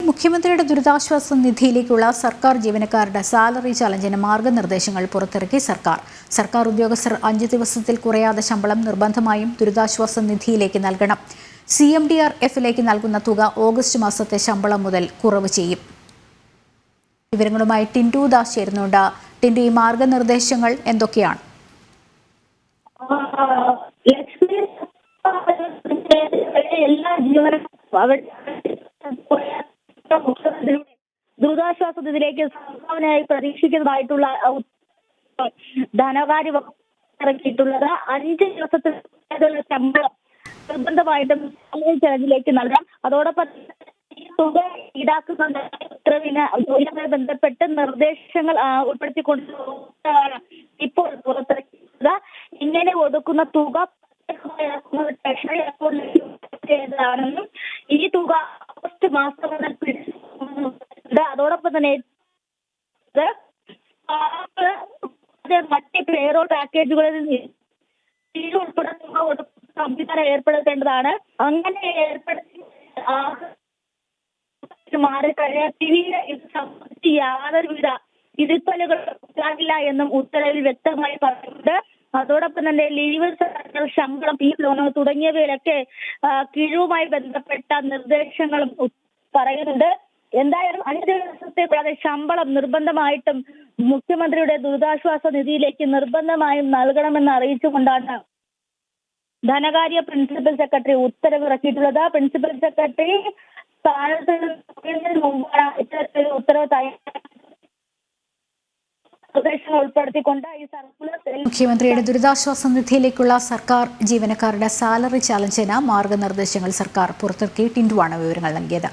മുഖ്യമന്ത്രിയുടെ ദുരിതാശ്വാസ നിധിയിലേക്കുള്ള സർക്കാർ ജീവനക്കാരുടെ സാലറി ചലഞ്ചിന് മാർഗനിർദ്ദേശങ്ങൾ പുറത്തിറക്കി സർക്കാർ ഉദ്യോഗസ്ഥർ 5 ദിവസത്തിൽ കുറയാതെ ശമ്പളം നിർബന്ധമായും ദുരിതാശ്വാസ നിധിയിലേക്ക് നൽകണം. CMDRF-ലേക്ക് നൽകുന്ന തുക ഓഗസ്റ്റ് മാസത്തെ ശമ്പളം മുതൽ കുറവ് ചെയ്യും. വിവരങ്ങളുമായി ടിൻഡു ദാസ് ചേരുന്നുണ്ട്. ടിൻഡു, ഈ മാർഗനിർദ്ദേശങ്ങൾ എന്തൊക്കെയാണ്? എല്ലാ ദുരിതാശ്വാസ നിധിയിലേക്ക് സംഭാവനയായി പ്രതീക്ഷിക്കുന്നതായിട്ടുള്ള ധനകാര്യ വകുപ്പ് ഇറക്കിയിട്ടുള്ളത് 5 ദിവസത്തിൽ ശമ്പളം നിർബന്ധമായിട്ടും ചലഞ്ചിലേക്ക് നൽകാം. അതോടൊപ്പം ഈ തുക ഈടാക്കുന്ന ഉത്തരവിന് ജോലിയുമായി ബന്ധപ്പെട്ട് നിർദ്ദേശങ്ങൾ ഉൾപ്പെടുത്തിക്കൊണ്ടാണ് ഇപ്പോൾ പുറത്തിറക്കിയത്. ഇങ്ങനെ ഒതുക്കുന്ന തുക ട്രഷറി അക്കൗണ്ടിലേക്കാണെന്നും ഈ തുക ഓഗസ്റ്റ് മാസം മുതൽ അതോടൊപ്പം തന്നെ മറ്റ് പേറോൾ പാക്കേജുകളിൽ ഉൾപ്പെടെ തുക സംവിധാനം ഏർപ്പെടുത്തേണ്ടതാണ്. അങ്ങനെ ഏർപ്പെടുത്തി മാറിക്കഴിഞ്ഞാൽ ഇത് സംബന്ധിച്ച് യാതൊരുവിധ തിരുത്തലുകൾ ഉണ്ടാകില്ല എന്നും ഉത്തരവിൽ വ്യക്തമായി പറയുന്നുണ്ട്. അതോടൊപ്പം തന്നെ ലീവ്, ശമ്പളം, ലോൺ തുടങ്ങിയവയിലൊക്കെ കിഴിവുമായി ബന്ധപ്പെട്ട നിർദ്ദേശങ്ങളും പറയുന്നുണ്ട്. എന്തായാലും 5 ദിവസത്തെ കൂടാതെ ശമ്പളം നിർബന്ധമായിട്ടും മുഖ്യമന്ത്രിയുടെ ദുരിതാശ്വാസ നിധിയിലേക്ക് നിർബന്ധമായും നൽകണമെന്ന് അറിയിച്ചുകൊണ്ടാണ് ധനകാര്യ പ്രിൻസിപ്പൽ സെക്രട്ടറി ഉത്തരവ് ഇറക്കിയിട്ടുള്ളത്. പ്രിൻസിപ്പൽ സെക്രട്ടറി സ്ഥാനത്ത് മുമ്പാണ് ഇത്തരത്തിലൊരു ഉത്തരവ് ഉൾപ്പെടുത്തിക്കൊണ്ട് ഈ സർക്കുലർ. മുഖ്യമന്ത്രിയുടെ ദുരിതാശ്വാസ നിധിയിലേക്കുള്ള സർക്കാർ ജീവനക്കാരുടെ സാലറി ചലഞ്ചിന് മാർഗനിർദ്ദേശങ്ങൾ സർക്കാർ പുറത്തിറക്കി. ടിൻഡുവാണ് വിവരങ്ങൾ നൽകിയത്.